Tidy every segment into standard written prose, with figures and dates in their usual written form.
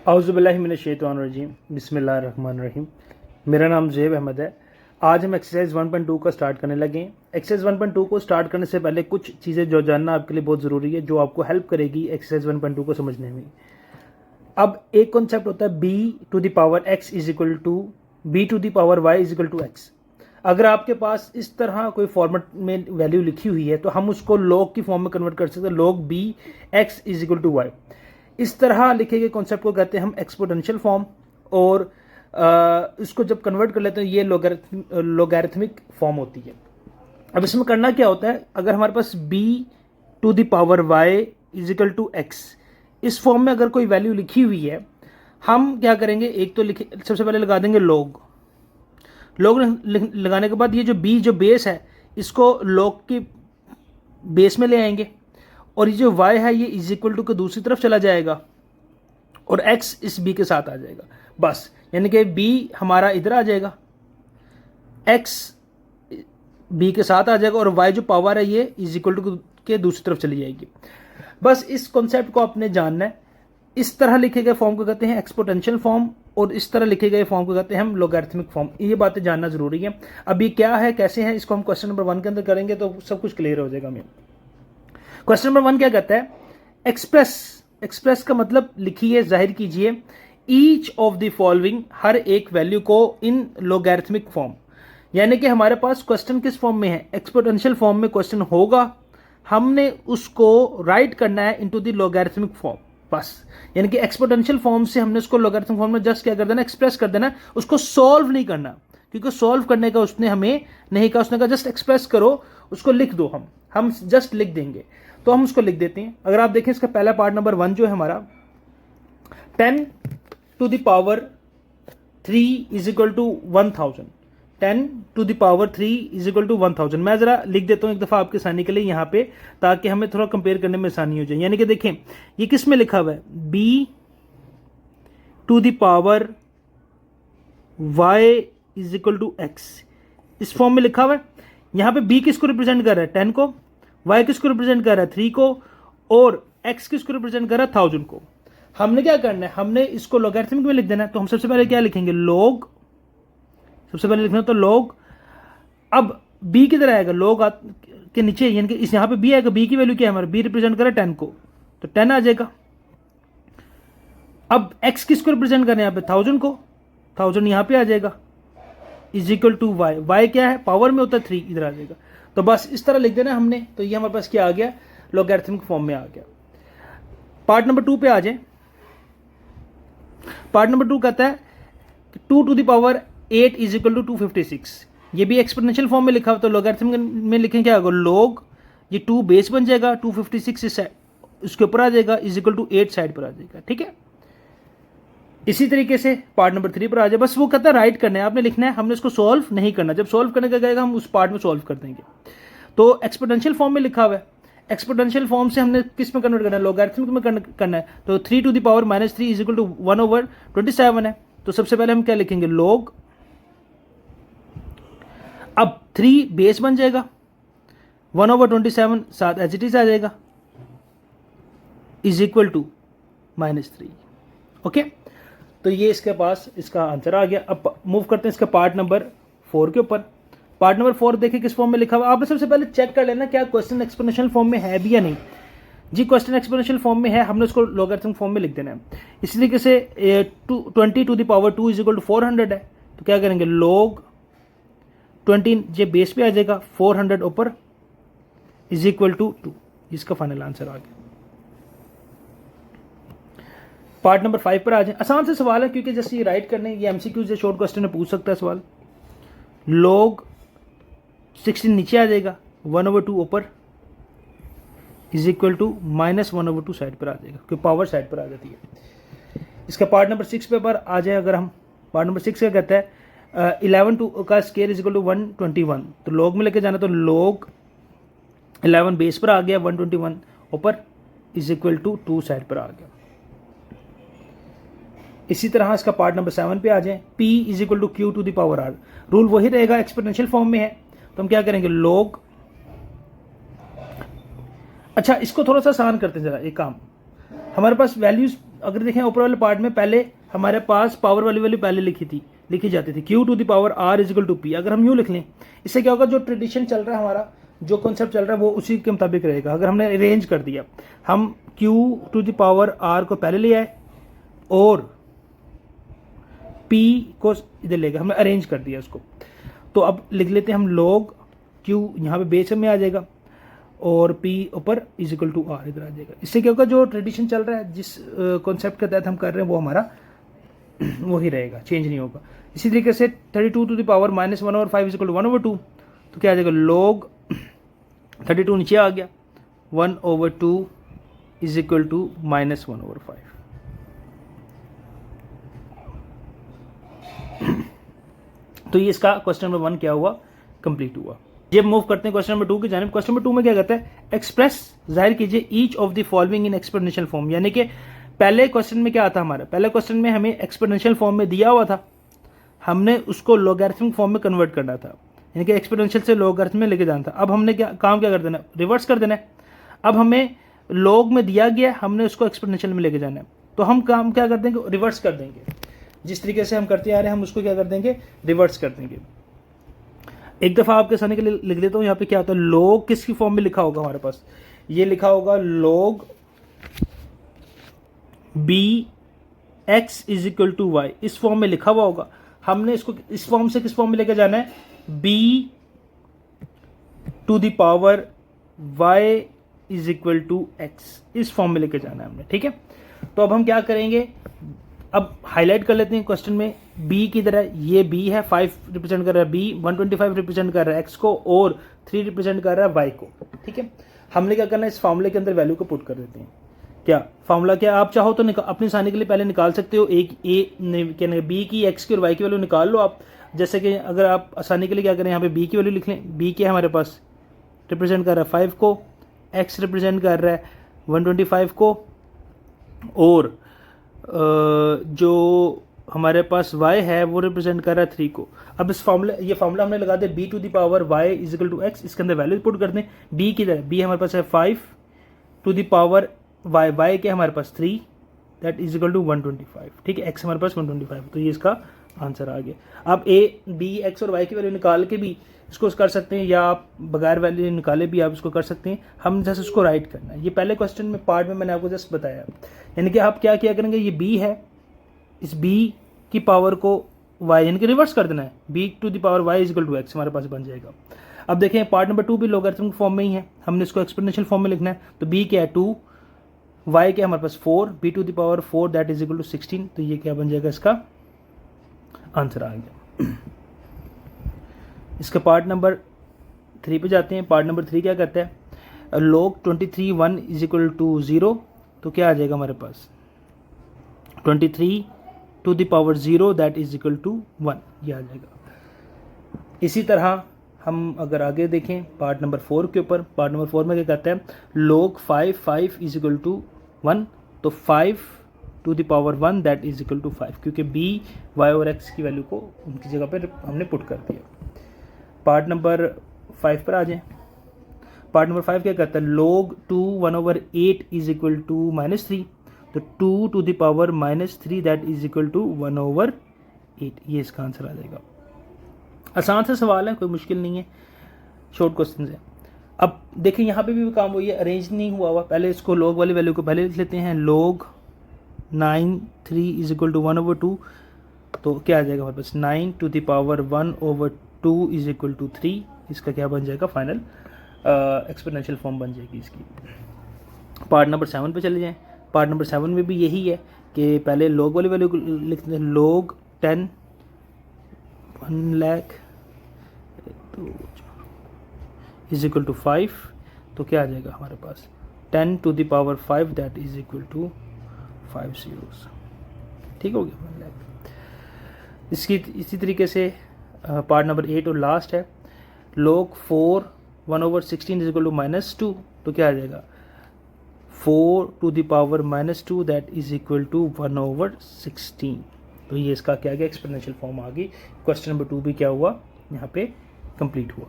औज़ुबिल्लाहि मिनश्शैतानिर्रजीम बिस्मिल्लाहिर्रहमानिर्रहीम। मेरा नाम ज़ेब अहमद है। आज हम एक्सरसाइज 1.2 का स्टार्ट करने लगे हैं। एक्सरसाइज 1.2 को स्टार्ट करने से पहले कुछ चीज़ें जो जानना आपके लिए बहुत ज़रूरी है, जो आपको हेल्प करेगी एक्सरसाइज 1.2 को समझने में। अब एक कॉन्सेप्ट होता है b to the power x is equal to b to the power y is equal to x। अगर आपके पास इस तरह कोई फॉर्मेट में वैल्यू लिखी हुई है तो हम उसको लॉग की फॉर्म में कन्वर्ट कर सकते हैं, log b x is equal to y। इस तरह लिखे गए कॉन्सेप्ट को कहते हैं हम एक्सपोनेंशियल फॉर्म, और इसको जब कन्वर्ट कर लेते हैं ये लोगैरिथमिक फॉर्म होती है। अब इसमें करना क्या होता है, अगर हमारे पास b to the power y is equal to x इस फॉर्म में अगर कोई वैल्यू लिखी हुई है, हम क्या करेंगे, एक तो लिखे सबसे पहले लगा देंगे लॉग लगाने के बाद ये जो b जो बेस है इसको लॉग की बेस में ले आएंगे, और ये जो y है ये इज इक्वल टू के दूसरी तरफ चला जाएगा और x इस b के साथ आ जाएगा। बस यानी कि b हमारा इधर आ जाएगा, x b के साथ आ जाएगा और y जो पावर है ये इज इक्वल टू के दूसरी तरफ चली जाएगी। बस इस कॉन्सेप्ट को आपने जानना है। इस तरह लिखे गए फॉर्म को कहते हैं एक्सपोनेंशियल फॉर्म, और इस तरह लिखे गए फॉर्म को कहते हैं हम लोगैरिथमिक फॉर्म। ये बातें जानना जरूरी है। अब ये क्या है, कैसे है, इसको हम क्वेश्चन नंबर 1 के अंदर करेंगे तो सब कुछ क्लियर हो जाएगा। क्वेश्चन नंबर 1 क्या कहता है, एक्सप्रेस का मतलब लिखिए, जाहिर कीजिए ईच ऑफ द फॉलोइंग, हर एक वैल्यू को इन लोगैरिथमिक फॉर्म। यानी कि हमारे पास क्वेश्चन किस फॉर्म में है, एक्सपोनेंशियल फॉर्म में क्वेश्चन होगा, हमने उसको राइट करना है इनटू द लोगैरिथमिक फॉर्म। बस यानी कि एक्सपोनेंशियल फॉर्म से हमने उसको लोगैरिथमिक फॉर्म में जस्ट क्या कर देना, एक्सप्रेस कर देना, उसको सॉल्व नहीं करना, क्योंकि सॉल्व करने का उसने हमें नहीं कहा, उसने कहा जस्ट एक्सप्रेस करो, उसको लिख दो। हम जस्ट लिख देंगे, तो हम उसको लिख देते हैं। अगर आप देखें इसका पहला पार्ट नंबर 1 जो है हमारा 10 to the power 3 is equal to 1000, 10 to the power 3 is equal to 1000। मैं जरा लिख देता हूं एक दफा आपके आसानी के लिए यहाँ पे, ताकि हमें थोड़ा कंपेयर करने में आसानी हो जाए। यानी कि देखें ये किस में लिखा हुआ है, b to the power y is equal to x, इस फॉर्म में लिखा हुआ है। यहाँ पे b किसको रिप्रेजेंट कर रहा है, 10 को, y किसको रिप्रेजेंट कर रहा है, 3 को, और x किसको रिप्रेजेंट कर रहा है, 1000 को। हमने क्या करना है, हमने इसको लोगैरिथमिक में लिख देना है। तो हम सबसे पहले क्या लिखेंगे, लॉग, सबसे पहले लिखना तो लॉग। अब b किधर आएगा, लॉग के नीचे, यानी कि इस यहाँ पे b आएगा, b की वैल्यू क्या है हमारा, b रिप्रेजेंट कर रहा है 10 को, तो 10 आ जाएगा। अब x किसको रिप्रेजेंट कर रहे हैं यहाँ पे, 1000 को, 1000 यहाँ पे आ जाएगा, इज इक्वल टू y क्या है, पावर में होता है 3, इधर आ जाएगा। तो बस इस तरह लिख देना हमने, तो ये हमारे पास क्या आ गया, लोगैरिथमिक फॉर्म में आ गया। पार्ट नंबर 2 पे आ जाए। पार्ट नंबर 2 कहता है 2 to the power 8 is equal to 256। ये भी एक्सपोनेंशियल फॉर्म में लिखा हुआ, तो लोगैरिथमिक में लिखें क्या होगा, लॉग, ये 2 बेस बन जाएगा, 256 इसके ऊपर आ जाएगा, इज इक्वल टू 8 साइड पर आ जाएगा। ठीक है, इसी तरीके से पार्ट नंबर 3 पर आ जाए। बस वो कहता है राइट करना है, आपने लिखना है, हमने इसको सॉल्व नहीं करना। जब सॉल्व करने का जाएगा हम उस पार्ट में सॉल्व कर देंगे। तो एक्सपोनेंशियल फॉर्म में लिखा हुआ है, एक्सपोनेंशियल फॉर्म से हमने किस में कन्वर्ट करना है, लोगैरिथमिक में करना है। तो 3 to the power -3 is equal to 1/27 है। तो सबसे पहले हम क्या लिखेंगे, लॉग, अब 3 बेस बन जाएगा, 1/27 साथ एज इट इज आ जाएगा, इज इक्वल टू -3। ओके, तो ये इसके पास इसका आंसर आ गया। अब मूव करते हैं इसका पार्ट नंबर 4 के ऊपर। पार्ट नंबर 4 देखिए किस फॉर्म में लिखा हुआ, आपने सबसे पहले चेक कर लेना क्या क्वेश्चन एक्सपोनेंशियल फॉर्म में है भी या नहीं। जी क्वेश्चन एक्सपोनेंशियल फॉर्म में है, हमने उसको लोगैरिथमिक फॉर्म में लिख देना है। इस तरीके से 20 to the power 2 is equal to 400 है, तो क्या करेंगे, लॉग 20 जे बेस पे आ जाएगा, 400 ऊपर इज इक्वल टू 2। इसका फाइनल आंसर आ गया। पार्ट नंबर 5 पर आ जाए। आसान से सवाल है, क्योंकि जैसे ये राइट करने, ये एमसीक्यू से शॉर्ट क्वेश्चन में पूछ सकता है सवाल। लॉग 16 नीचे आ जाएगा, 1/2 ऊपर इज इक्वल टू -1/2 साइड पर आ जाएगा, क्योंकि पावर साइड पर आ जाती है। इसका पार्ट नंबर 6 पे पर आ जाए। अगर हम पार्ट नंबर 6 का कहता है 11 का स्क्वायर इज इक्वल टू 121, तो लॉग में लेके जाना, तो लॉग 11 बेस पर आ गया, 121 ऊपर इज इक्वल टू 2 साइड पर आ गया। इसी तरह इसका पार्ट नंबर 7 पे आ जाए, p is equal to Q to the power r। Rule वही रहेगा, एक्सपोनेंशियल फॉर्म में है, तो हम क्या करेंगे, लॉग। अच्छा, इसको थोड़ा सा आसान करते हैं जरा, एक काम, हमारे पास वैल्यूज अगर देखें ऊपर वाले पार्ट में पहले हमारे पास पावर वाली वैल्यू पहले लिखी जाती थी q to the power r is equal to p। अगर हम यूँ लिख लें, इससे क्या होगा, जो ट्रेडिशन चल रहा है हमारा, जो कॉन्सेप्ट चल रहा है वो उसी के मुताबिक रहेगा। अगर हमने अरेंज कर दिया, हम q to the power r को पहले ले आए और p को इधर ले गए, हमने अरेंज कर दिया उसको। तो अब लिख लेते हैं हम log q, यहाँ पे बेस में आ जाएगा और p ऊपर इज इक्वल टू r इधर आ जाएगा। इससे क्या होगा, जो ट्रेडिशन चल रहा है, जिस कॉन्सेप्ट के तहत हम कर रहे हैं वो हमारा वही रहेगा, चेंज नहीं होगा। इसी तरीके से 32 to the power -1/5 is equal to 1/2, तो क्या आ जाएगा, log 32 नीचे आ गया, 1/2 इज इक्वल टू -1/5। तो ये इसका क्वेश्चन नंबर 1 क्या हुआ, कंप्लीट हुआ। जब मूव करते हैं क्वेश्चन नंबर 2 की जानिब। क्वेश्चन नंबर 2 में क्या कहता है, एक्सप्रेस, जाहिर कीजिए each of the following in exponential form. यानी कि पहले क्वेश्चन में क्या आता हमारा, पहले क्वेश्चन में हमें एक्सपोनेंशियल फॉर्म में दिया हुआ था, हमने उसको लॉगरिथमिक फॉर्म में कन्वर्ट करना था, यानी कि एक्सपोनेंशियल से लॉगरिथम में लेके जाना था। अब हमने क्या कर देना, रिवर्स कर देना है। अब हमें लॉग में दिया गया, हमने उसको एक्सपोनेंशियल में लेके जाना है, तो हम काम क्या कर देंगे, रिवर्स कर देंगे। जिस तरीके से हम करते आ रहे हैं हम उसको क्या कर देंगे, रिवर्स कर देंगे। एक दफ़ा आपके आसानी के लिए लिख देता हूँ, यहाँ पे क्या होता है, log किसकी फॉर्म में लिखा होगा हमारे पास, ये लिखा होगा log bx is equal to y, इस फॉर्म में लिखा हुआ होगा। हमने इसको इस फॉर्म से किस फॉर्म में लेकर जाना है, b to the power y is equal to x, इस फॉर्म में लेकर जाना है हमने, ठीक है। तो अब हम क्या करेंगे, अब हाईलाइट कर लेते हैं क्वेश्चन में, b की तरह ये b है, 5 रिप्रेजेंट कर रहा है b, 125 रिप्रेजेंट कर रहा है x को और 3 रिप्रेजेंट कर रहा है y को, ठीक है। हमने क्या करना है, इस फार्मूले के अंदर वैल्यू को पुट कर देते हैं। क्या फार्मूला, क्या आप चाहो तो अपनी आसानी के लिए पहले निकाल सकते हो, एक b की, x की और y की वैल्यू निकाल लो आप। जैसे कि अगर आप आसानी के लिए क्या करें, यहाँ पे b की वैल्यू लिख लें, b क्या है हमारे पास, रिप्रेजेंट कर रहा है 5 को, x रिप्रेजेंट कर रहा है 125 को, और जो हमारे पास y है वो रिप्रेजेंट कर रहा है 3 को। अब इस ये फार्मूला हमने लगा दे, b to the power y is equal to x, इसके अंदर वैल्यू पुट कर दें। b की तरह, b हमारे पास है 5 टू द पावर y के हमारे पास 3, दैट इज इक्वल टू 125, ठीक है। x हमारे पास 125, तो ये इसका आंसर आ गया। आप a b x और y की वैल्यू निकाल के भी इसको कर सकते हैं, या आप बगैर वैल्यू निकाले भी आप इसको कर सकते हैं। हम जैसे उसको राइट करना है, ये पहले क्वेश्चन में पार्ट में मैंने आपको जस्ट बताया। यानी कि आप क्या करेंगे, ये b है, इस b की पावर को y यानी कि रिवर्स कर देना है, b to the power y is equal to x हमारे पास बन जाएगा। अब देखें पार्ट नंबर 2 भी लॉगरिथमिक फॉर्म में ही है, हमने इसको एक्सपोनेंशियल फॉर्म में लिखना है। तो b क्या है 2, y क्या हमारे पास 4, b to the power 4 that is equal to 16, तो ये क्या बन जाएगा, इसका आंसर आ गया। इसका पार्ट नंबर 3 पे जाते हैं। पार्ट नंबर 3 क्या कहता है, log 23 1 इज इक्वल टू 0, तो क्या आ जाएगा हमारे पास, 23 to the power 0 that is equal to 1, ये आ जाएगा। इसी तरह हम अगर आगे देखें पार्ट नंबर 4 के ऊपर, पार्ट नंबर 4 में क्या कहता है, log 5 इज इक्वल टू 1, तो 5 to the power 1 that is equal to 5, क्योंकि b y और x की वैल्यू को उनकी जगह पर हमने पुट कर दिया। पार्ट नंबर 5 पर आ जाएं। पार्ट नंबर 5 क्या कहता है, log 2 1/8 इज इक्वल टू -3, तो 2 to the power -3 that is equal to 1/8, ये इसका आंसर आ जाएगा। आसान सा सवाल है, कोई मुश्किल नहीं है, शॉर्ट क्वेश्चन है। अब देखिए यहाँ पे भी काम हुई है, अरेंज नहीं हुआ हुआ, पहले इसको log वाली वैल्यू को पहले लिख लेते हैं, log 9 इज इक्वल टू 1/2, तो क्या आ जाएगा हमारे पास, 9 to the power 1/2 is equal to 3, इसका क्या बन जाएगा, फाइनल एक्सपोनेंशियल फॉर्म बन जाएगी इसकी। पार्ट नंबर 7 पे चले जाएं। पार्ट नंबर 7 में भी यही है कि पहले log वाली वैल्यू को लिखते हैं, log 10 1 lakh is equal to 5, तो क्या आ जाएगा हमारे पास, 10 to the power 5 that is equal to 5 zeros, ठीक हो गया 1 लाख। इसकी इसी तरीके से पार्ट नंबर 8 और लास्ट है, log 4 1/16 इज इक्वल टू -2, तो क्या आ जाएगा, 4 to the power -2 that is equal to 1/16, तो ये इसका क्या गया, एक्सपोनेंशियल फॉर्म आ गई। क्वेश्चन नंबर 2 भी क्या हुआ, यहाँ पे कंप्लीट हुआ।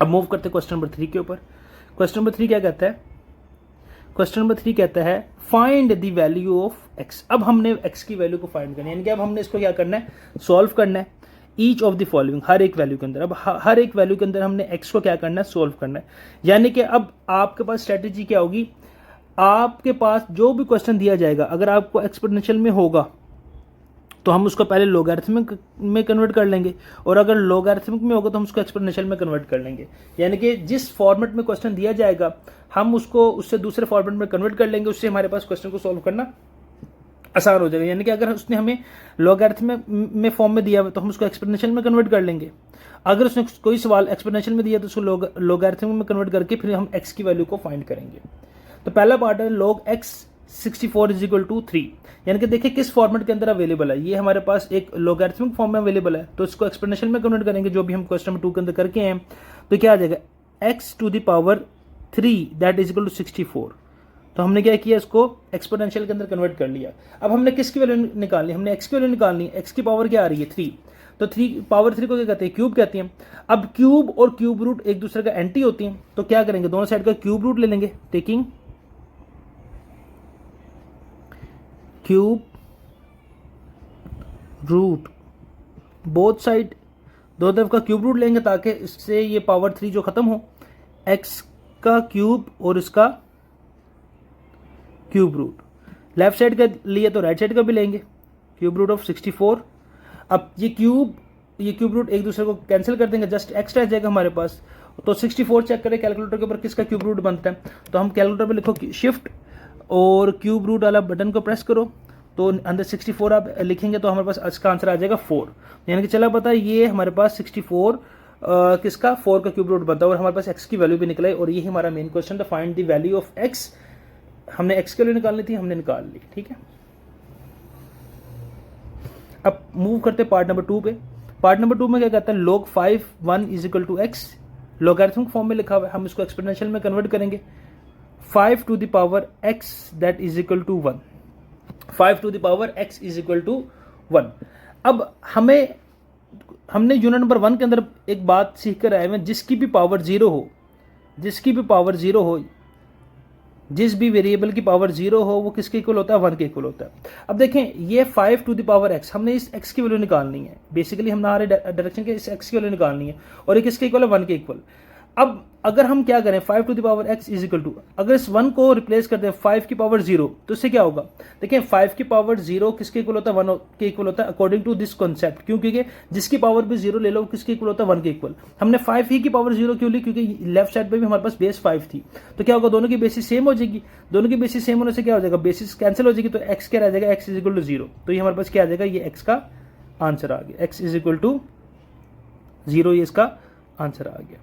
अब मूव करते हैं क्वेश्चन नंबर 3 के ऊपर। क्वेश्चन नंबर 3 क्या कहता है, क्वेश्चन नंबर 3 कहता है find the value of x. अब हमने एक्स की वैल्यू को फाइंड करनी है, यानी कि अब हमने इसको क्या करना है, सॉल्व करना है ईच ऑफ द फॉलोइंग, हर एक वैल्यू के अंदर। अब हर एक वैल्यू के अंदर हमने एक्स को क्या करना है, सॉल्व करना है। यानी कि अब आपके पास स्ट्रेटेजी क्या होगी, आपके पास जो भी क्वेश्चन दिया जाएगा अगर आपको एक्सपोनेंशियल में होगा तो हम उसको पहले लॉगरिथमिक में कन्वर्ट कर लेंगे, और अगर लॉगरिथमिक में होगा तो हम उसको एक्सपोनेंशियल में कन्वर्ट कर लेंगे। यानी कि जिस फॉर्मेट में क्वेश्चन दिया जाएगा हम उसको उससे दूसरे फॉर्मेट में कन्वर्ट कर लेंगे, उससे हमारे पास क्वेश्चन को सॉल्व करना आसान हो जाएगा। यानी कि अगर उसने हमें लॉगरिथमिक में फॉर्म में दिया हुआ तो हम उसको एक्सपोनेंशियल में कन्वर्ट कर लेंगे। अगर उसने कोई सवाल एक्सपोनेंशियल में दिया तो उसको लॉगरिथमिक में कन्वर्ट करके फिर हम एक्स की वैल्यू को फाइंड करेंगे। तो पहला पार्ट है log x 64 is equal to 3। यानी कि देखिए किस फॉर्मेट के अंदर अवेलेबल है, ये हमारे पास एक लॉगरिथमिक फॉर्म में अवेलेबल है, तो इसको एक्सपोनेंशियल में कन्वर्ट करेंगे जो भी हम क्वेश्चन नंबर 2 के अंदर करके हैं। तो क्या आ जाएगा, x to the power 3 that is equal to 64। तो हमने क्या किया, इसको एक्सपोनेंशियल के अंदर कन्वर्ट कर लिया। अब हमने किसकी वैल्यू निकालनी, हमने एक्स की वैल्यू निकालनी है। एक्स की पावर क्या आ रही है, 3। तो 3 पावर 3 को क्या कहते हैं, क्यूब कहते हैं। अब क्यूब और क्यूब रूट एक दूसरे का एंटी होती हैं, तो क्या करेंगे, दोनों साइड का क्यूब रूट ले लेंगे, taking cube root both side, दो तरफ का क्यूब रूट लेंगे ताकि इससे ये पावर 3 जो खत्म हो, एक्स का क्यूब और इसका क्यूब रूट। लेफ्ट साइड का लिए तो राइट साइड का भी लेंगे, क्यूब रूट ऑफ 64। अब ये क्यूब रूट एक दूसरे को कैंसिल कर देंगे, जस्ट एक्स रह जाएगा हमारे पास। तो 64 चेक करें कैलकुलेटर के ऊपर किसका क्यूब रूट बनता है, तो हम कैलकुलेटर पे लिखो शिफ्ट और क्यूब रूट वाला बटन को प्रेस करो, तो अंदर 64 आप लिखेंगे तो हमारे पास इसका आंसर आ जाएगा 4। यानी कि चला पता है ये हमारे पास 64 किसका 4 का क्यूब रूट बनता है, और हमारे पास एक्स की वैल्यू भी निकला है। और यही हमारा मेन क्वेश्चन था, find the value of x. हमने एक्स की वैल्यू निकालनी थी, हमने निकाल ली, ठीक है। अब मूव करते पार्ट नंबर 2 पे। पार्ट नंबर 2 में क्या कहता है, log 5 1 is equal to x. Logarithmic form में लिखा हुआ है, हम इसको एक्सपोनेंशियल में कन्वर्ट करेंगे। 5 to the power x that is equal to 1। 5 to the power x is equal to 1। अब हमने यूनिट नंबर 1 के अंदर एक बात सीख कर आए हैं, जिसकी भी पावर 0 हो, जिस भी वेरिएबल की पावर 0 हो वो किसके इक्वल होता है, 1 के इक्वल होता है। अब देखें ये 5 टू द पावर x, हमने इस x की वैल्यू निकालनी है। बेसिकली हमारे डायरेक्शन के इस x की वैल्यू निकालनी है, और ये किसके इक्वल है, 1 के इक्वल। अब अगर हम क्या करें, 5 to the power x is equal to, अगर इस 1 को रिप्लेस कर दें 5 की पावर 0, तो इससे क्या होगा, देखिए 5 की पावर 0 किसके इक्वल होता है, 1 के इक्वल होता है अकॉर्डिंग टू दिस कॉन्सेप्ट। क्यों, क्योंकि जिसकी पावर भी 0 ले लो किसके इक्वल होता है, 1 के इक्वल। हमने 5 ही की पावर 0 क्यों ली, क्योंकि लेफ्ट साइड पे भी हमारे पास बेस 5 थी। तो क्या होगा, दोनों की बेसिस सेम हो जाएगी। दोनों की बेसिस सेम होने से क्या हो जाएगा, बेसिस कैंसिल हो जाएगी, तो x क्या रह जाएगा, x इज इक्वल टू 0। तो ये हमारे पास क्या आ जाएगा, ये x का आंसर आ गया, x इज इक्वल टू 0, ये इसका आंसर आ गया।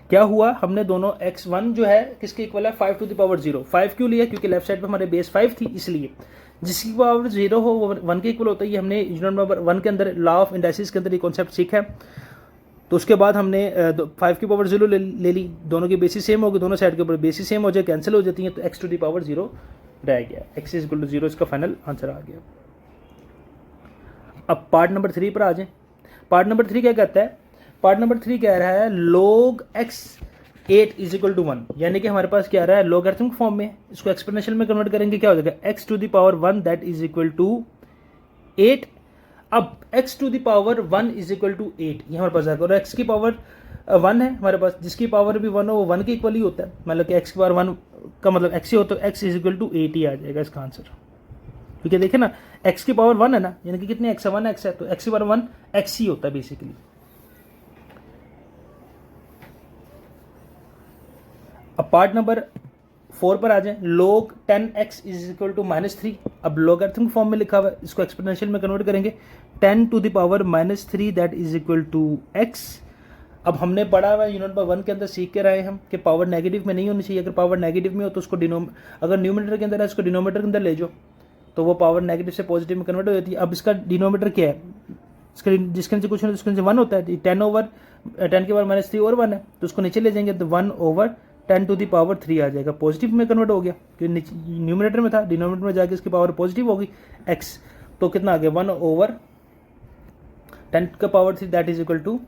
क्या हुआ, हमने दोनों x1 जो है किसके इक्वल है, 5 टू द पावर 0। 5 क्यों लिया, क्योंकि लेफ्ट साइड पे हमारे बेस 5 थी, इसलिए जिसकी पावर 0 हो वो 1 के इक्वल होता है। ये हमने यूनिट नंबर 1 के अंदर लॉ ऑफ इंडाइसिस के अंदर ये कॉन्सेप्ट सीखा है। तो उसके बाद हमने 5 की पावर 0 ले ली, दोनों की बेसिस सेम होगी, दोनों साइड के ऊपर बेसिस सेम हो जाए, कैंसिल हो जाती हैं, तो x टू द पावर 0 रह गया, x इज इक्वल टू 0 इसका फाइनल आंसर आ गया। अब पार्ट नंबर 3 पर आ जाए। पार्ट नंबर 3 क्या कहता है, पार्ट नंबर 3 कह रहा है log x 8 is equal to 1। यानी कि हमारे पास क्या आ रहा है, लॉगरिथमिक फॉर्म में, इसको एक्सपोनेंशियल में कन्वर्ट करेंगे, क्या हो जाएगा, x to the power 1 that is equal to 8। अब x to the power 1 is equal to 8 ये हमारे पास आएगा, और x की पावर 1 है हमारे पास, जिसकी पावर भी 1 हो वो 1 के इक्वल ही होता है। मतलब कि x की पावर 1 का मतलब x ही हो, तो x इज इक्वल टू 8 ही आ जाएगा इसका आंसर। क्योंकि देखे ना x की पावर 1 है ना, यानी कि कितने x है, 1x है, तो x की पावर 1 x ही होता है बेसिकली। अब पार्ट नंबर 4 पर आ जाए। log 10x is equal to -3। अब लॉगरिथमिक फॉर्म में लिखा हुआ है, इसको एक्सपोनेंशियल में कन्वर्ट करेंगे, 10 to the power -3 that is equal to x। अब हमने पढ़ा हुआ है यूनिट नंबर 1 के अंदर सीख के रहे हम कि पावर नेगेटिव में नहीं होनी चाहिए। अगर पावर नेगेटिव में हो तो उसको अगर न्यूमरेटर के अंदर है, इसको डिनोमिनेटर के अंदर ले जाओ, तो वो पावर नेगेटिव से पॉजिटिव में कन्वर्ट हो जाती है। अब इसका डिनोमिनेटर क्या है, जिसके नीचे कुछ नहीं, उसके नीचे 1 होता है, 10 के पावर -3 और 1 है, तो उसको नीचे ले जाएंगे, तो 1/10 टू द पावर 3 आ जाएगा, पॉजिटिव में कन्वर्ट हो गया, क्योंकि न्यूमरेटर में था, डिनोमिनेटर में जाके इसकी पावर पॉजिटिव होगी x। तो कितना आ गया, 1/10 का power 3 that is equal to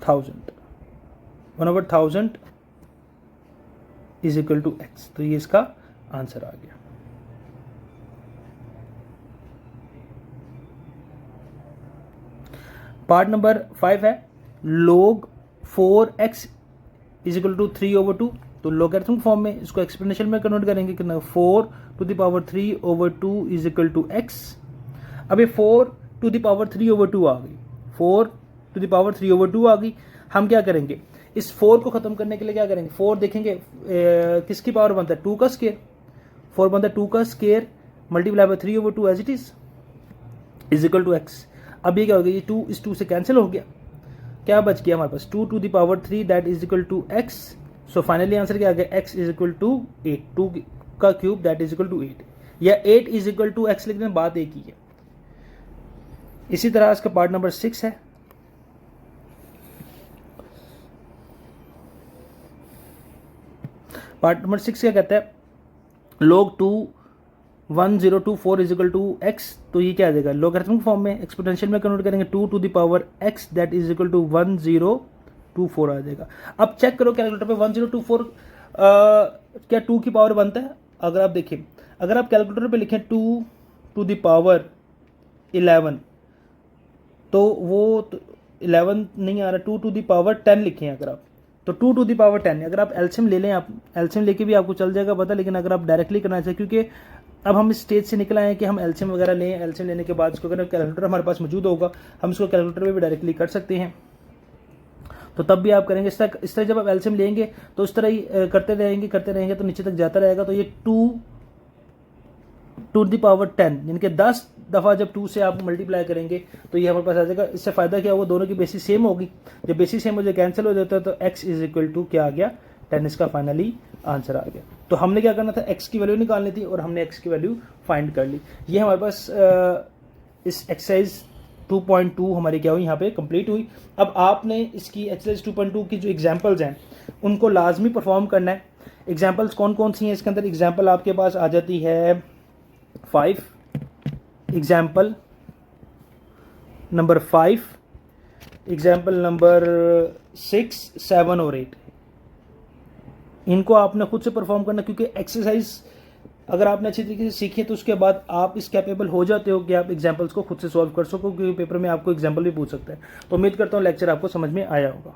1000, 1/1000 is equal to x. तो ये इसका आंसर आ गया। पार्ट नंबर 5 है log 4x is equal to 3/2। तो लोगरिथमिक फॉर्म में इसको एक्सपोनेंशियल में कन्वर्ट करेंगे कितना, 4⁻³ इज इक्वल टू x। अब ये 4⁻³ आ गई, 4⁻³ आ गई। हम क्या करेंगे, इस 4 को खत्म करने के लिए क्या करेंगे, 4 देखेंगे किसकी पावर बनता है, 2 का स्केयर। 4 बनता है 2 का square multiply by 3/2 as it is equal to x। अब ये क्या हो गया, ये 2 इस 2 से कैंसिल हो गया, क्या बच गया हमारे पास 2⁻³ that is equal to x। So finally answer क्या आ गया, x इज इक्वल टू 8, 2 का cube that is equal to 8, या 8 इज इक्वल टू x लिखने में बात एक ही है। इसी तरह इसका पार्ट नंबर 6 है। पार्ट नंबर 6 क्या कहता है, log 2 1024 is equal to x। तो ये क्या आ जाएगा, लोगरिथमिक फॉर्म में एक्सपोनेंशियल में कन्वर्ट करेंगे 2⁻x that is equal to 1024 आ जाएगा। अब चेक करो कैलकुलेटर पे 1024 क्या 2 की पावर बनता है। अगर आप देखिए, अगर आप कैलकुलेटर पे लिखें 2⁻11 तो वो 11 नहीं आ रहा, 2⁻10 लिखें अगर आप, तो 2⁻10। अगर आप एलसीएम ले लें, आप एलसीएम लेके भी आपको चल जाएगा पता, लेकिन अगर आप डायरेक्टली करना चाहिए, क्योंकि अब हम इस स्टेज से निकल आए हैं कि हम एलसीएम वगैरह लें। एलसीएम लेने के बाद इसको अगर कैलकुलेटर हमारे पास मौजूद होगा, हम इसको कैलकुलेटर में भी डायरेक्टली कर सकते हैं, तो तब भी आप करेंगे। इस तरह जब आप एलसीएम लेंगे तो इस तरह ही करते रहेंगे तो नीचे तक जाता रहेगा। तो ये 2⁻10 यानी कि 10 दफ़ा जब 2 से आप मल्टीप्लाई करेंगे तो ये हमारे पास आ जाएगा। इससे फ़ायदा क्या हुआ, दोनों की बेसिस सेम होगी। जब बेसिस सेम हो जाए कैंसिल हो जाता है, तो x इज इक्वल टू क्या आ गया, 10। इसका फाइनली आंसर आ गया। तो हमने क्या करना था, x की वैल्यू निकालनी थी और हमने x की वैल्यू फाइंड कर ली। ये हमारे पास इस एक्सरसाइज 2.2 हमारी क्या हुई, यहाँ पे कंप्लीट हुई। अब आपने इसकी एक्सरसाइज 2.2 की जो एग्जांपल्स हैं उनको लाजमी परफॉर्म करना है। एग्जांपल्स कौन कौन सी हैं इसके अंदर, एग्जांपल आपके पास आ जाती है 5, एग्जाम्पल नंबर 5, एग्जाम्पल नंबर 6, 7 और 8। इनको आपने खुद से परफॉर्म करना, क्योंकि एक्सरसाइज अगर आपने अच्छी तरीके से सीखी है तो उसके बाद आप इस कैपेबल हो जाते हो कि आप एग्जाम्पल्स को खुद से सॉल्व कर सको, क्योंकि पेपर में आपको एग्जाम्पल भी पूछ सकता है। तो उम्मीद करता हूँ लेक्चर आपको समझ में आया होगा।